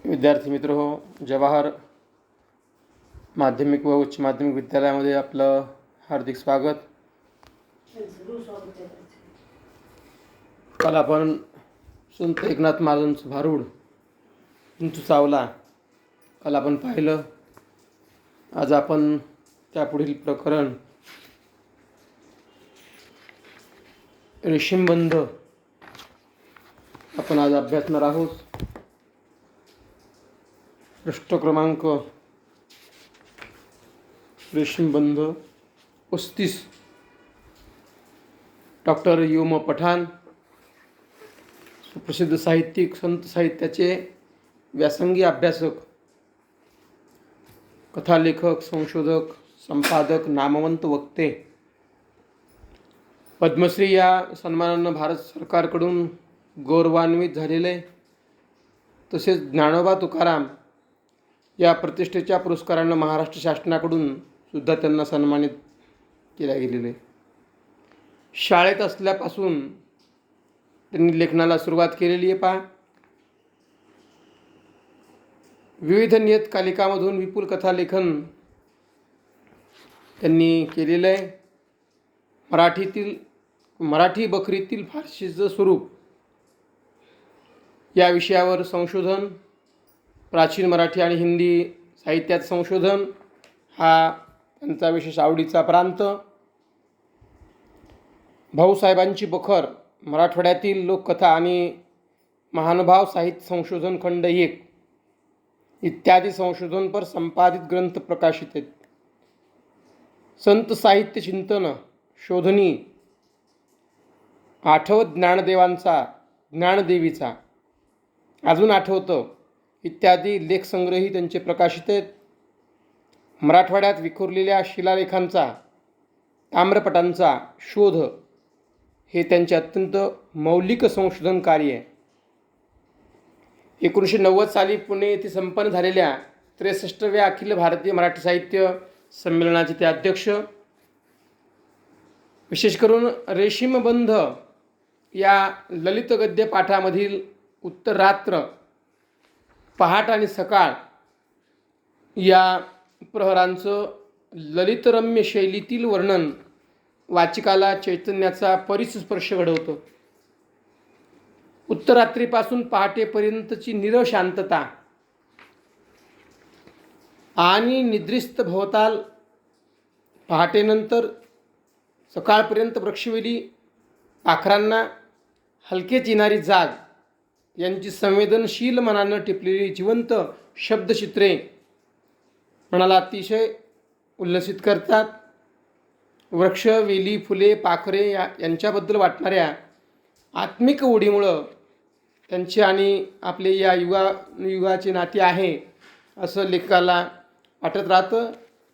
विद्यार्थी मित्र हो, जवाहर माध्यमिक व उच्च माध्यमिक विद्यालयामध्ये आपलं हार्दिक स्वागत. काल आपण संत एकनाथ महाराजांचं भारूड चिंचू चावला काल आपण पाहिलं. आज आपण त्यापुढील प्रकरण रेशीमबंध आपण आज अभ्यासणार आहोत. पृष्ठ क्रमांक रेशीमबंध 35. डॉक्टर यू.म. पठाण सुप्रसिद्ध साहित्यिक, संत साहित्याचे व्यासंगी अभ्यासक, कथालेखक, संशोधक, संपादक, नामवंत वक्ते, पद्मश्री या सन्मानानं भारत सरकारकडून गौरवान्वित झालेले, तसेच ज्ञानोबा तुकाराम या प्रतिष्ठेच्या पुरस्कारानं महाराष्ट्र शासनाकडून सुद्धा त्यांना सन्मानित केल्या गेलेले. शाळेत असल्यापासून त्यांनी लेखनाला सुरुवात केलेली आहे. विविध नियतकालिकामधून विपुल कथालेखन त्यांनी केलेलं आहे. मराठी बखरीतील फारशीचं स्वरूप या विषयावर संशोधन, प्राचीन मराठी आणि हिंदी साहित्यात संशोधन हा त्यांचा विशेष आवडीचा प्रांत. भाऊसाहेबांची बखर, मराठवाड्यातील लोककथा आणि महानुभाव साहित्य संशोधन खंड 1 इत्यादी संशोधनपर संपादित ग्रंथ प्रकाशित आहेत. संत साहित्य चिंतन, शोधनी, आठवत ज्ञानदेवांचा, ज्ञानदेवीचा, अजून आठवतं इत्यादी लेखसंग्रही त्यांचे प्रकाशित आहेत. मराठवाड्यात विखुरलेल्या शिलालेखांचा, ताम्रपटांचा शोध हे त्यांचे अत्यंत मौलिक संशोधन कार्य आहे. 1990 साली पुणे येथे संपन्न झालेल्या 63व्या अखिल भारतीय मराठी साहित्य संमेलनाचे ते अध्यक्ष. विशेष करून रेशीमबंध या ललित गद्य पाठामधील उत्तरात्र, पहाट आणि सकाळ या प्रहरांचं ललितरम्य शैलीतील वर्णन वाचिकाला चैतन्याचा परिस्पर्श घडवतं. उत्तरात्रीपासून पहाटेपर्यंतची नीरव शांतता आणि निद्रिस्त भवताल, पहाटेनंतर सकाळपर्यंत वृक्षवेली, पाखरांना हलकेच येणारी जाग यांची संवेदनशील मनानं टिपलेली जिवंत शब्दचित्रे मनाला अतिशय उल्लसित करतात. वृक्ष, वेली, फुले, पाखरे यांच्याबद्दल वाटणाऱ्या आत्मिक ओढीमुळं त्यांचे आणि आपले या युगाचे नाते आहे असं लेखकाला वाटत राहतं.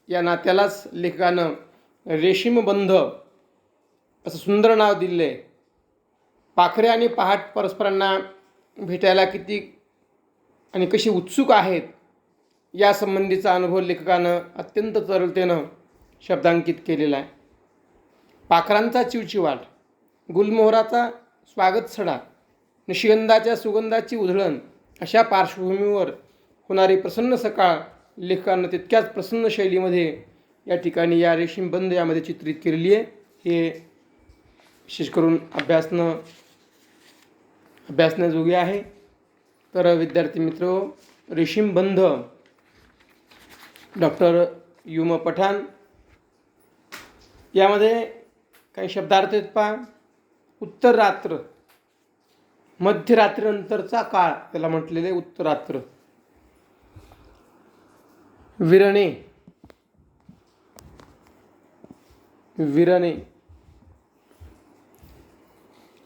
या नात्यालाच लेखकानं रेशीमबंध असं सुंदर नाव दिलं आहे. पाखरे आणि पहाट परस्परांना भेटायला किती आणि कशी उत्सुक आहेत यासंबंधीचा अनुभव लेखकानं अत्यंत तरलतेनं शब्दांकित केलेला आहे. पाखरांचा चिवचिवाट, गुलमोहराचा स्वागत सडा, निशिगंधाच्या सुगंधाची उधळण अशा पार्श्वभूमीवर होणारी प्रसन्न सकाळ लेखकानं तितक्याच प्रसन्न शैलीमध्ये या ठिकाणी या रेशीमबंध यामध्ये चित्रित केलेली आहे. हे विशेष करून अभ्यासण्याजोगे आहे. तर विद्यार्थी मित्र, रेशीमबंध डॉक्टर यू.म. पठाण यामध्ये काही शब्दार्थ आहेत. उत्तरात्र, मध्यरात्रीनंतरचा काळ त्याला म्हटलेले उत्तरात्र. विरणे,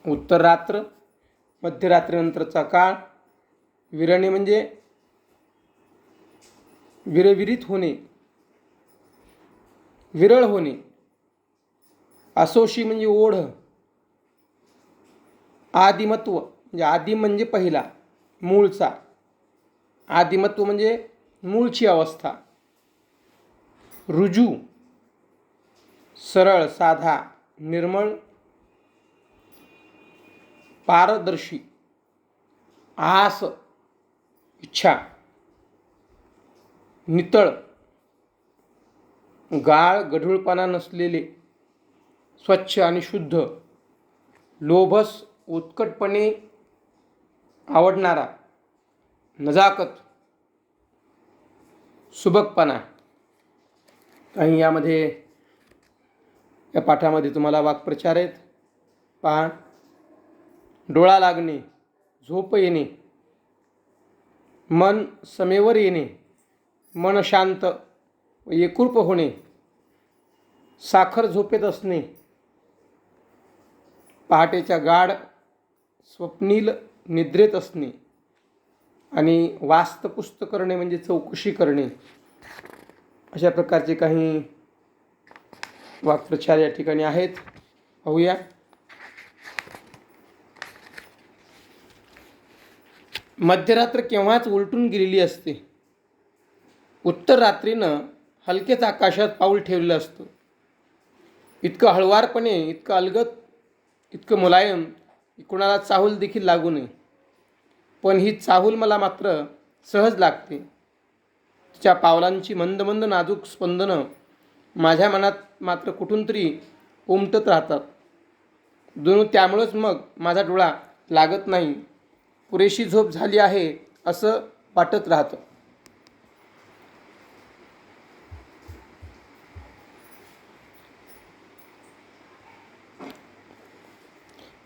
उत्तरात्र, मध्यरात्रीनंतरचा काळ. विरणे म्हणजे विरविरीत होणे, विरळ होणे. असोशी म्हणजे ओढ. आदिमत्व म्हणजे आदिम म्हणजे पहिला, मूळचा. आदिमत्व म्हणजे मूळची अवस्था. रुजू, सरळ, साधा, निर्मळ. पारदर्शी, आस, इच्छा नितळ, गाळ गढूळपणा नसलेले, स्वच्छ आणि शुद्ध, लोभस उत्कटपणे आवडणारा, नजाकत, सुबकपणा. काही यामध्ये या पाठामध्ये तुम्हाला वाक्प्रचार आहेत. पहा. डोळा लागणे, झोप येणे, मन समेवर येणे, मन शांत व एकरूप होणे, साखर झोपेत असणे, पहाटेच्या गाढ स्वप्नील निद्रेत असणे आणि वास्तपुस्त करणे म्हणजे चौकशी करणे. अशा प्रकारचे काही वाक्प्रचार या ठिकाणी आहेत. पाहूया. मध्यरात्र केव्हाच उलटून गेलेली असते. उत्तर रात्रीनं हलकेच आकाशात पाऊल ठेवलेलं असतं. इतकं हळुवारपणे, इतकं अलगद, इतकं मुलायम की कुणाला चाहूल देखील लागू नये. पण ही चाहूल मला मात्र सहज लागते. तिच्या पावलांची मंद मंद नाजूक स्पंदनं माझ्या मनात मात्र कुठून तरी उमटत राहतात. त्यामुळंच मग माझा डोळा लागत नाही. पुरेशी झोप झाली आहे असं वाटत राहतं.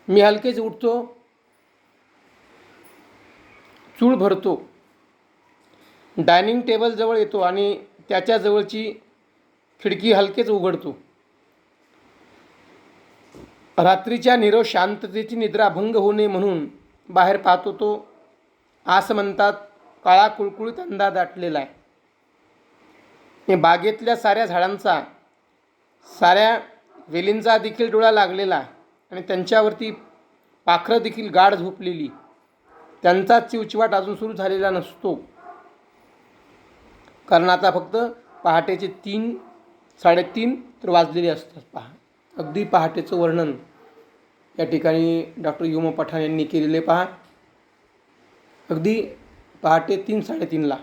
मी हलकेच उठतो, चूळ भरतो, डायनिंग टेबलजवळ येतो आणि त्याच्या जवळची खिडकी हलकेच उघडतो. रात्रीच्या नीरव शांततेची निद्रा भंग होऊ नये म्हणून बाहेर पाहतो. तो आसमंतात काळा कुळकुळीत अंधार दाटलेला आहे. बागेतल्या साऱ्या झाडांचा, साऱ्या वेलींचा देखील डोळा लागलेला आणि त्यांच्यावरती पाखरं देखील गाढ झोपलेली. त्यांचा चिवचिवाट अजून सुरू झालेला नसतो, कारण आता फक्त पहाटेचे 3, 3:30 तर वाजलेले असतात. पहा, अगदी पहाटेचं वर्णन या ठिकाणी डॉक्टर युमा पठाण यांनी केलेले. पहा, अगदी पहाटे 3, 3:30ला.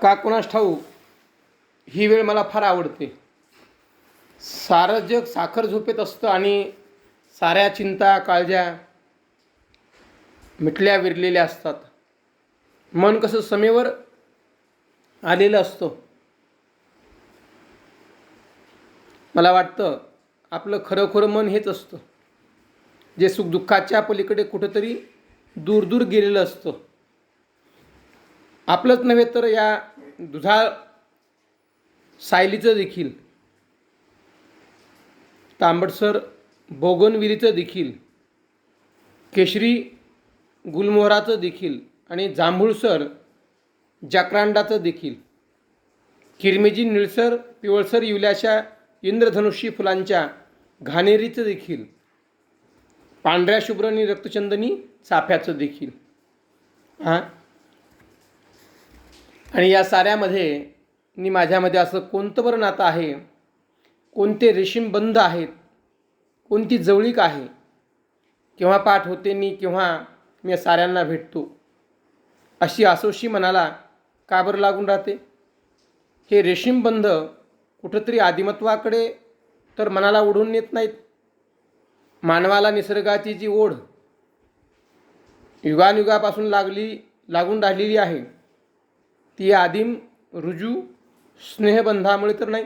का कुणास ठाऊक ही वेळ मला फार आवडते. सारं जग साखर झोपेत असतं आणि साऱ्या चिंता काळज्या मिटल्या विरलेल्या असतात. मन कसं समेवर आलेलं असतं. मला वाटतं आपलं खरं मन हेच असतं, जे सुखदुःखाच्या पलीकडे कुठंतरी दूर दूर गेलेलं असतं. आपलंच नव्हे तर या दुधाळ सायलीचं देखील, तांबडसर बोगनविलीचं देखील, केशरी गुलमोहराचं देखील आणि जांभूळसर जाक्रांडाचं देखील, किरमिजी निळसर पिवळसर युल्याच्या इंद्रधनुष्य फुलांच्या घाणेरीचं देखील, पांढऱ्या शुभ्र आणि रक्तचंदनी चाफ्याचं देखील. आणि या साऱ्यामध्ये आणि माझ्यामध्ये असं कोणतं बरं नातं आहे, कोणते रेशीम बंध आहेत, कोणती जवळीक आहे. केव्हा पाठ होते नि केव्हा मी या साऱ्यांना भेटतो, अशी आसोशी मनाला का बरं लागून राहते. हे रेशीम बंध कुठंतरी आदिमत्वाकडे तर मनाला ओढून नेत नाहीत. मानवाला निसर्गाची जी ओढ युगानुगापासून लागून राहिलेली आहे, ती आदिम रुजू स्नेहबंधामुळे तर नाही.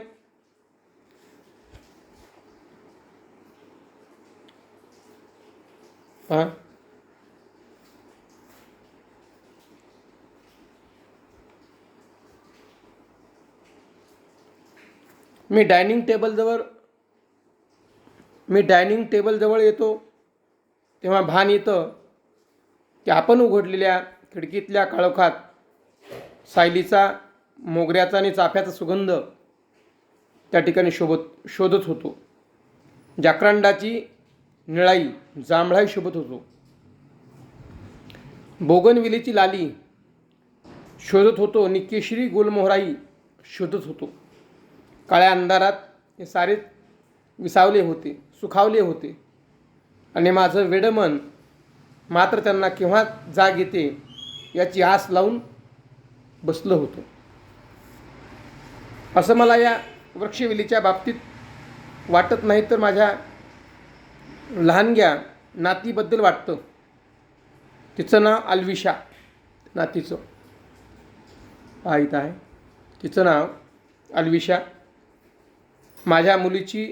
मी डायनिंग टेबलजवळ येतो तेव्हा भान येतं की आपण उघडलेल्या खिडकीतल्या काळोखात सायलीचा, मोगऱ्याचा आणि चाफ्याचा सुगंध त्या ठिकाणी शोधत होतो. जाक्रांडाची निळाई, जांभळाई शोधत होतो. बोगनविलीची लाली शोधत होतो आणि केशरी गुलमोहराई शोधत होतो. काळ्या अंधारात हे सारे विसावले होते, सुखावले होते आणि माझं वेडमन मात्र त्यांना केव्हा जाग येते याची आस लावून बसलं होतं. असं मला या वृक्षवेलीच्या बाबतीत वाटत नाही, तर माझ्या लहानग्या नातीबद्दल वाटतं. तिचं नाव अल्विशा. नातीचं इथं आहे. तिचं नाव अल्विशा. माझ्या मुलीची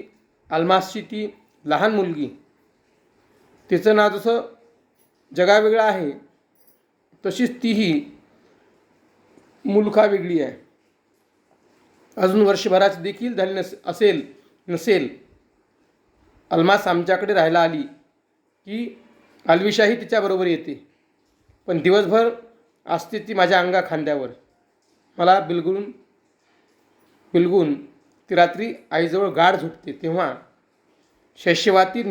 अल्मासची ती लहान मुलगी, तिचं नाव जसं जगावेगळं आहे तशीच तीही मुलखा वेगळी आहे. अजून वर्षभराच देखील झाली नसेल अल्मास आमच्याकडे राहायला आली की अल्विशाही तिच्याबरोबर येते. पण दिवसभर असते ती माझ्या खांद्यावर. मला बिलगून ती रात्री आईजवळ गाढ झोपते. तेव्हा शैशवातील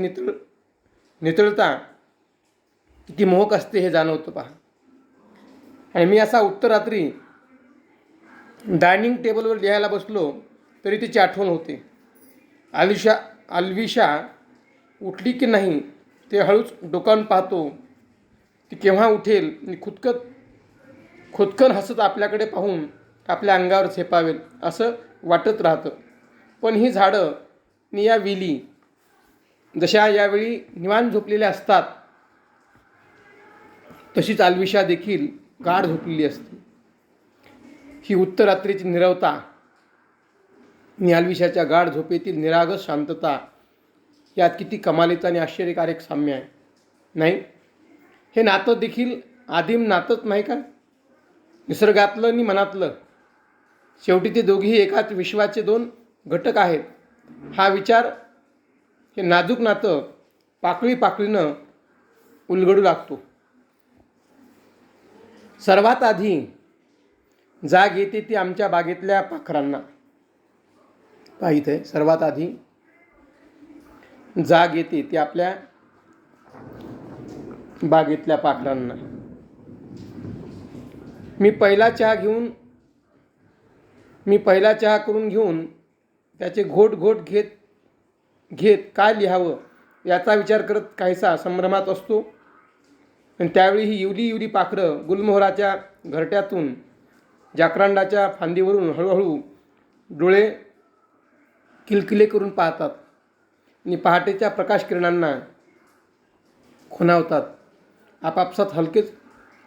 नितळता किती मोहक असते हे जाणवतं पहा. आणि मी असा उत्तर रात्री डायनिंग टेबलवर लिहायला बसलो तरी तिची आठवण होते. अल्विशा उठली की नाही ते हळूच डोकावून पाहतो. ती केव्हा उठेल आणि खुदकन हसत आपल्याकडे पाहून आपल्या अंगावर झेपावेल असं वाटत राहतं. पण ही झाडं आणि या वेली जशा यावेळी निवांत झोपलेल्या असतात, तशीच अल्विशा देखील गाढ झोपलेली असते. ही उत्तर रात्रीची नीरवता आणि अल्विशाच्या गाढ झोपेतील निरागस शांतता यात किती कमालीचं आणि आश्चर्यकारक साम्य आहे, नाही? हे नातं देखील आदिम नातंच नाही का? निसर्गातलं आणि मनातलं. शेवटी ते दोघेही एकाच विश्वाचे दोन घटक आहेत. हा विचार हे नाजूक नातं पाकळीनं उलगडू लागतो. सर्वात आधी जाग येते ती आमच्या बागेतल्या पाखरांना. पाहित आहे, सर्वात आधी जाग येते ती आपल्या बागेतल्या पाखरांना. मी पहिला चहा करून घेऊन त्याचे घोट घेत काय लिहावं याचा विचार करत काहीसा संभ्रमात असतो. आणि त्यावेळी ही इवली पाखरं गुलमोहराच्या घरट्यातून जाकरांडाच्या फांदीवरून हळूहळू डोळे किलकिले करून पाहतात आणि पहाटेच्या प्रकाशकिरणांना खुणावतात. आपापसात हलकेच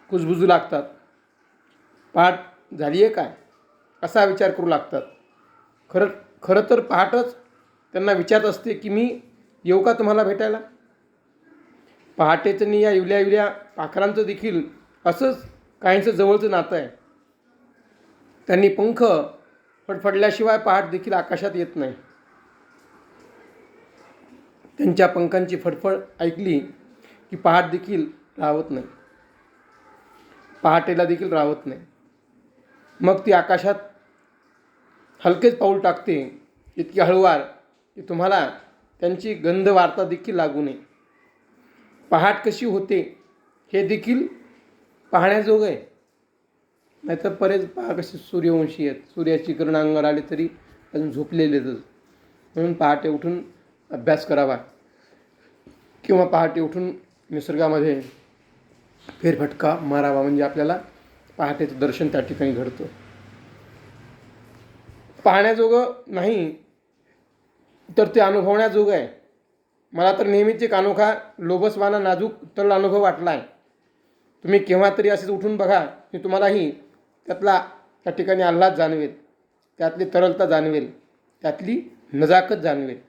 कुजबुजू लागतात. पहाट झाली आहे काय असा विचार करू लागतात. खरं तर पहाटच त्यांना विचारत असते की मी येऊ का तुम्हाला भेटायला. पहाटेचं या इवल्या पाखरांचं देखील असंच काहींचं जवळचं नातं आहे. त्यांनी पंख फडफडल्याशिवाय पहाट देखील आकाशात येत नाही. त्यांच्या पंखांची फडफड ऐकली की पहाटेला देखील राहत नाही. मग ती आकाशात हलकेच पाऊल टाकते, इतकी हळूवार की तुम्हाला त्यांची गंध वार्ता देखील लागू नये. पहाट कशी होते हे देखील पाहण्याजोगं आहे. नाहीतर बरेच पहा कसे सूर्यवंशी आहेत, सूर्याची किरण अंगावर आली तरी अजून झोपलेलेच. म्हणून पहाटे उठून अभ्यास करावा किंवा पहाटे उठून निसर्गामध्ये फेरफटका मारावा, म्हणजे आपल्याला पहाटेचं दर्शन त्या ठिकाणी घडतं. पाहण्याजोगं नाही तर ते अनुभवण्याजोगं आहे. मला तर नेहमीच एक अनोखा लोभसवाना नाजूक तरल अनुभव वाटला आहे. तुम्ही केव्हा तरी असेच उठून बघा की तुम्हालाही त्या ठिकाणी आल्हाद जाणवेल, त्यातली तरलता जाणवेल, त्यातली नजाकत जाणवेल.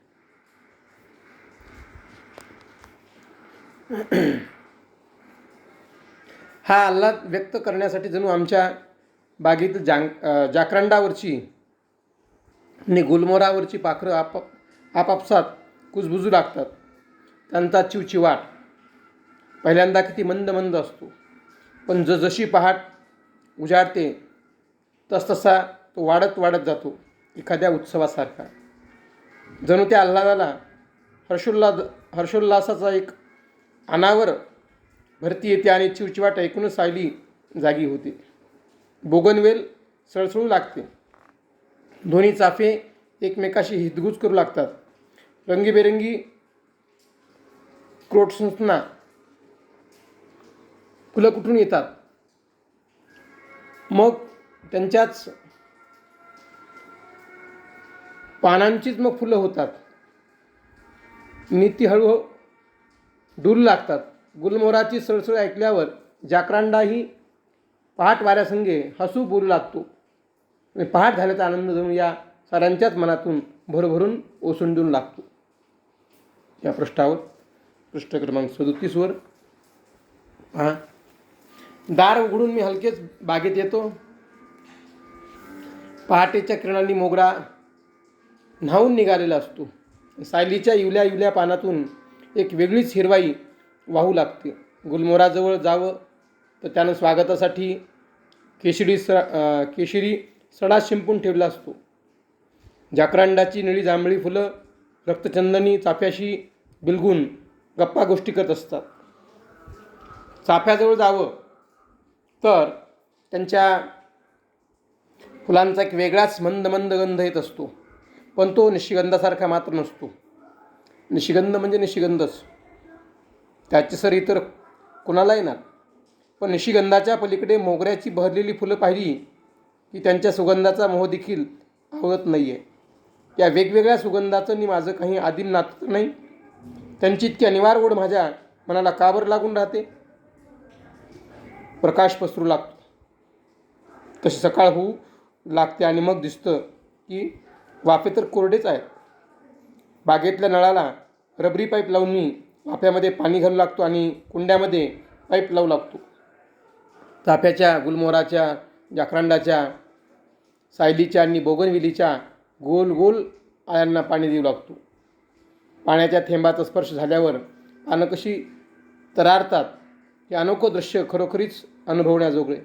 हा आल्हाद व्यक्त करण्यासाठी जणू आमच्या बागेतील जाकरांडावरची आणि गुलमोहरावरची पाखरं आपापसात कुजबुजू लागतात. त्यांचा चिवचिवाट पहिल्यांदा किती मंद असतो, पण जशी पहाट उजाडते तसतसा तो वाढत जातो, एखाद्या उत्सवासारखा. जणू त्या आल्हादाला हर्षोल्लासाचा एक अनावर भरती येते आणि चिवचिवाट ऐकूनच सायली जागी होते. बोगनवेल सळसळू लागते. दोन्ही चाफे एकमेकाशी हितगुज करू लागतात. रंगीबेरंगी क्रोटसना फुलं कुठून येतात? मग त्यांच्याच पानांचीच मग फुलं होतात. नीती हळूहळू डुलू लागतात. गुलमोहराची सळसळ ऐकल्यावर जाकरांडाही पहाट वाऱ्यासंगे हसू बोलू लागतो. पहाट झाल्याचा आनंद जणू या साऱ्यांच्याच मनातून भरभरून ओसंडून लागतो. या पृष्ठ क्रमांक 37 पहा. दार उघडून मी हलकेच बागेत येतो. पहाटेच्या किरणांनी मोगरा न्हावून निघालेला असतो. सायलीच्या इवल्या इवल्या पानातून एक वेगळीच हिरवाई वाहू लागते. गुलमोहराजवळ जावं तर त्यानं स्वागतासाठी केशरी सडा शिंपून ठेवला असतो. जाकरांडाची निळी जांभळी फुलं रक्तचंदनी चाफ्याशी बिलगून गप्पा गोष्टी करत असतात. चाफ्याजवळ जावं तर त्यांच्या फुलांचा एक वेगळाच मंद मंद गंध येत असतो. पण तो निशिगंधासारखा मात्र नसतो. निशिगंध म्हणजे निशिगंधच, त्याची सर इतर कोणाला येणार. पण निशिगंधाच्या पलीकडे मोगऱ्याची बहरलेली फुलं पाहिली की त्यांच्या सुगंधाचा मोह देखील आवळत नाही आहे. या वेगवेगळ्या सुगंधाचं नि माझं काही आदिम नातं नाही. त्यांची इतकी अनिवार्य ओढ माझ्या मनाला का बरं लागून राहते. प्रकाश पसरू लागतो तशी सकाळ होऊ लागते आणि मग दिसतं की वाफे तर कोरडेच आहेत. बागेतल्या नळाला रबरी पाईप लावून मी वाफ्यामध्ये पाणी घालू लागतो आणि कुंड्यामध्ये पाईप लावू लागतो. चाफ्याच्या, गुलमोहराच्या, जाकरांडाच्या, सायलीच्या आणि बोगनविलीच्या गोल गोल आयांना पाणी देऊ लागतो. पाण्याच्या थेंबाचा स्पर्श झाल्यावर पानं कशी तरारतात हे अनोखं दृश्य खरोखरीच अनुभवण्याजोगळे.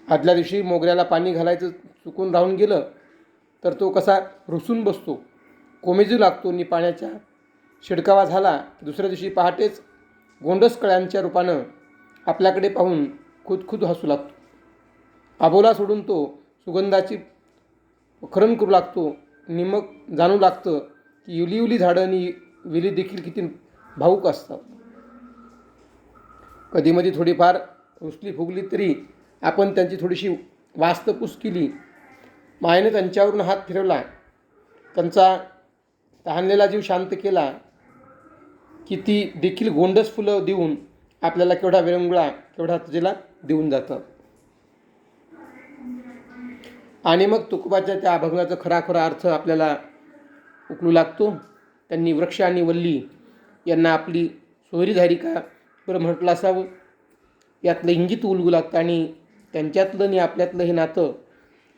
आदल्या दिवशी मोगऱ्याला पाणी घालायचं चुकून राहून गेलं तर तो कसा रुसून बसतो, कोमेजू लागतो आणि पाण्याचा शिडकावा झाला की दुसऱ्या दिवशी पहाटेच गोंडस कळ्यांच्या रूपानं आपल्याकडे पाहून खुदखुद हसू लागतो. आबोला सोडून तो सुगंधाची खरण करू लागतो आणि मग जाणू लागतं की इवली झाडं आणि वेली देखील किती भावूक असतात. कधीमधी थोडीफार रुसली फुगली तरी आपण त्यांची थोडीशी वास्तपूस केली, मायेने त्यांच्यावरून हात फिरवला, त्यांचा तहानलेला जीव शांत केला की ती देखील गोंडस फुलं देऊन आपल्याला केवढा विरंगुळा, केवढा तुझेला देऊन जातात. आणि मग तुकोबाच्या त्या अभंगाचा खरा अर्थ आपल्याला उकलू लागतो. त्यांनी वृक्ष आणि वल्ली यांना आपली सोयरीधारी का बरं म्हटलं असावं. यातलं इंगित उलगू लागतं आणि त्यांच्यातलं आणि आपल्यातलं हे नातं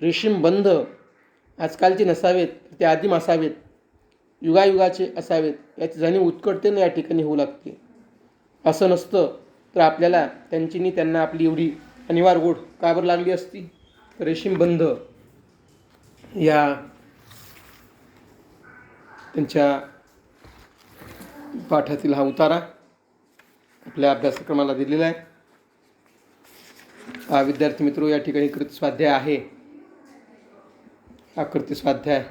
रेशीम बंध आजकालचे नसावेत, ते आदिम असावेत, युगायुगाचे असावेत याची जाणीव उत्कटतेनं या ठिकाणी होऊ लागते. असं नसतं तर आपल्याला त्यांची त्यांना आपली एवढी अनिवार्य ओढ का बरं लागली असती. रेशीमबंध या त्यांच्या पाठातील हा उतारा आपल्या अभ्यासक्रमाला दिलेला आहे. हा विद्यार्थी मित्र या ठिकाणी कृती स्वाध्याय आहे. हा कृती स्वाध्याय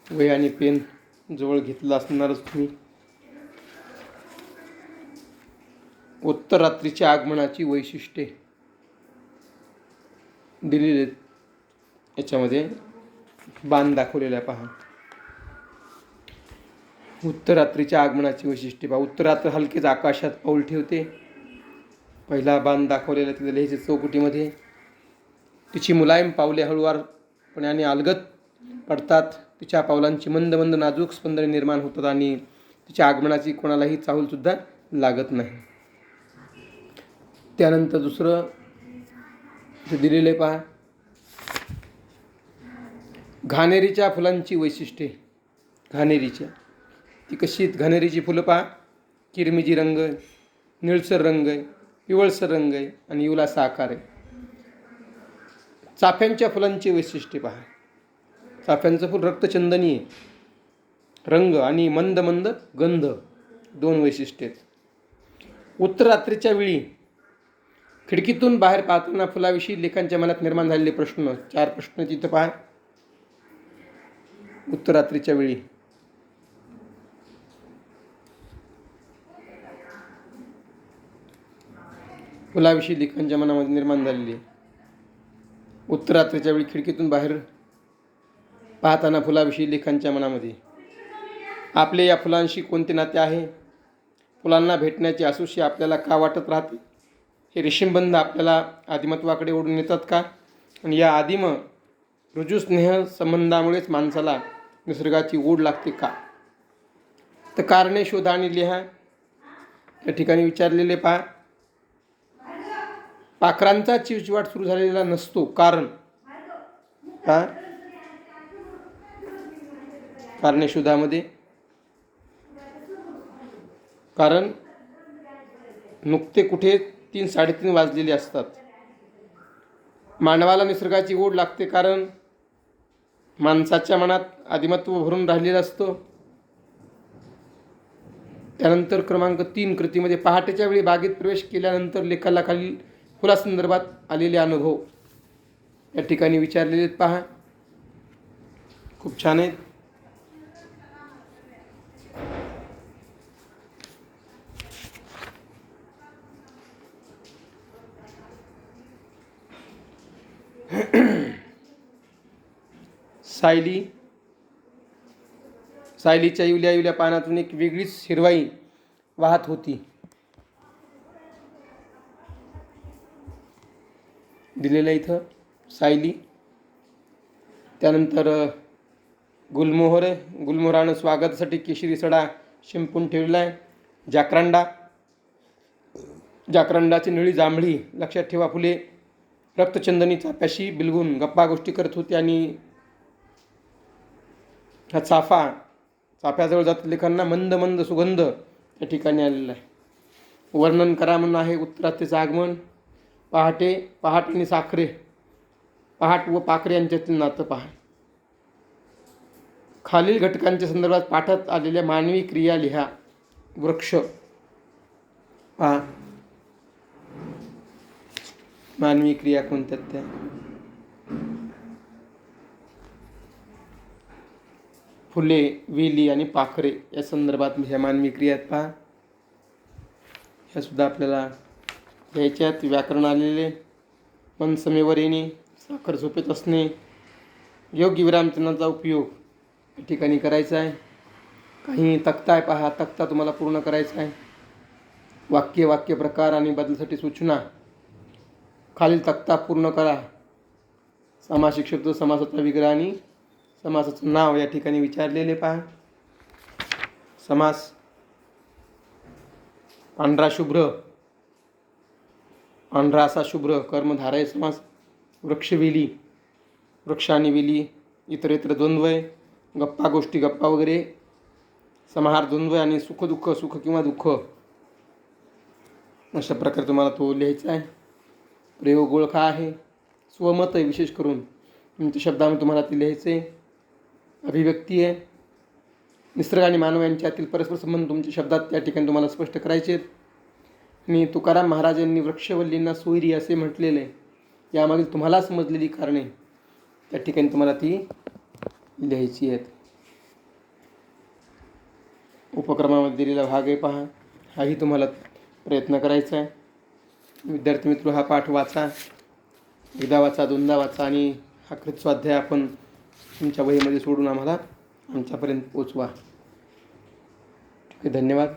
वही आणि पेन जवळ घेतला असणारच तुम्ही. उत्तर रात्रीच्या आगमनाची वैशिष्ट्ये दिलेली आहेत. याच्यामध्ये बाण दाखवलेला पहा. उत्तर रात्रीच्या आगमनाची वैशिष्ट्ये पहा. उत्तर रात्र हलकेच आकाशात पाऊल ठेवते. पहिला बाण दाखवलेला तिथे लिहायचे चौकटीमध्ये. तिची मुलायम पावले हळूवारपणे आणि अलगद पडतात. तिच्या पावलांची मंद मंद नाजूक स्पंदने निर्माण होतात आणि तिच्या आगमनाची कोणालाही चाहूलसुद्धा लागत नाही. त्यानंतर दुसरं ते दिलेलं आहे पहा. घाणेरीच्या फुलांची वैशिष्ट्ये. घाणेरीच्या ती कशी आहेत? घाणेरीची फुलं पहा. किरमिजी रंग, निळसर रंग आहे, पिवळसर रंग आहे आणि इवलासा आकार आहे. चाफ्यांच्या फुलांची वैशिष्ट्ये पहा. चाफ्यांचं फुल रक्तचंदनी आहे, रंग आणि मंद मंद गंध, दोन वैशिष्ट्ये आहेत. उत्तर रात्रीच्या वेळी खिडकीतून बाहेर पाहताना फुलाविषयी लेखांच्या मनात निर्माण झालेले प्रश्न, 4 प्रश्न तिथं पहा. उत्तर रात्रीच्या वेळी फुलाविषयी लेखांच्या मनामध्ये निर्माण झालेली आहे. उत्तरात्रीच्या वेळी खिडकीतून बाहेर पाहताना फुलाविषयी लेखांच्या मनामध्ये आपले या फुलांशी कोणते नाते आहे, फुलांना भेटण्याची आसुशी आपल्याला का वाटत राहते, हे रेशीमबंध आपल्याला आदिमत्वाकडे ओढून येतात का, आणि या आदिम रुजूस्नेह संबंधामुळेच माणसाला निसर्गाची ओढ लागते का? तर कारणे शोधा आणि लिहा. या ठिकाणी विचारलेले पहा. पाखरांचा चिवचिवाट सुरू झालेला नसतो. कारण का? कारणे शोधामध्ये कारण नुकते कुठे 3-3:30 वाजलेले असतात. मानवाला निसर्गाची ओढ लागते कारण माणसाच्या मनात आदिमत्व भरून राहिलेलं असतं. त्यानंतर क्रमांक 3 कृतीमध्ये पहाटेच्या वेळी बागेत प्रवेश केल्यानंतर लेखाला खालील फुलासंदर्भात आलेले अनुभव या ठिकाणी विचारलेले पहा. खूप छान आहेत. सायलीच्या इवल्या पानातून एक वेगळीच हिरवाई वाहत होती. दिलेलं इथं सायली. त्यानंतर गुलमोहरानं स्वागतासाठी केशरी सडा शिंपून ठेवलेला आहे. जाकरांडाची निळी जांभळी लक्षात ठेवा. फुले रक्तचंदनी चाफ्याशी बिलगून गप्पा गोष्टी करत होती आणि हा चाफ्याजवळ जात लेखांना मंद मंद सुगंध या ठिकाणी आलेला आहे. वर्णन करा म्हणून आहे उत्तरात्रीचं आगमन. पहाट आणि साखरे, पहाट व पाखरे यांच्यातील नातं पहा. खालील घटकांच्या संदर्भात पाठात आलेल्या मानवी क्रिया लिहा. वृक्ष पहा. मानवी क्रिया कोणत्या त्या? फुले, वेली आणि पाखरे या संदर्भात ह्या मानवी क्रिया पहा. ह्या सुद्धा आपल्याला घ्यायच्यात. व्याकरण आलेले. मन समेवर येणे, साखर झोपेत असणे, योग्य विरामचिन्हाचा उपयोग या ठिकाणी करायचा आहे. काही तक्ता आहे पहा. तक्ता तुम्हाला पूर्ण करायचा आहे. वाक्य प्रकार आणि बदलासाठी सूचना. खालील तक्ता पूर्ण करा. सामासिक शब्द, समासाचा विग्रह आणि समासाचं नाव या ठिकाणी विचारलेले पहा. समास. पांढरा शुभ्र, पांढरा असा शुभ्र कर्मधारय समास. वृक्षवेली, वृक्ष आणि वेली. इतरेतर द्वंद्वय, गप्पा गोष्टी, गप्पा वगैरे. समाहार द्वंद्वय आणि सुख दुःख, सुख किंवा दुःख. अशा प्रकारे तुम्हाला तो लिहायचा आहे. प्रयोग ओळखा आहे. स्वमत आहे विशेष करून तुमच्या शब्दामध्ये तुम्हाला ते लिहायचे. अभिव्यक्ती आहे. निसर्ग आणि मानव यांच्यातील परस्पर संबंध तुमच्या शब्दात त्या ठिकाणी तुम्हाला स्पष्ट करायचे आहेत. आणि तुकाराम महाराज यांनी वृक्षवल्लींना सोयरी असे म्हटलेले आहे. यामागील तुम्हाला समजलेली कारणे त्या ठिकाणी तुम्हाला ती लिहायची आहेत. उपक्रमामध्ये दिलेला भाग आहे पहा. हाही तुम्हाला प्रयत्न करायचा आहे. विद्यार्थी मित्र, हा पाठ वाचा. एकदा वाचा, दोनदा वाचा आणि हा कृत स्वाध्याय आपण तुमच्या वहीमध्ये सोडून आम्हाला आमच्यापर्यंत पोचवा. ठीक आहे. धन्यवाद.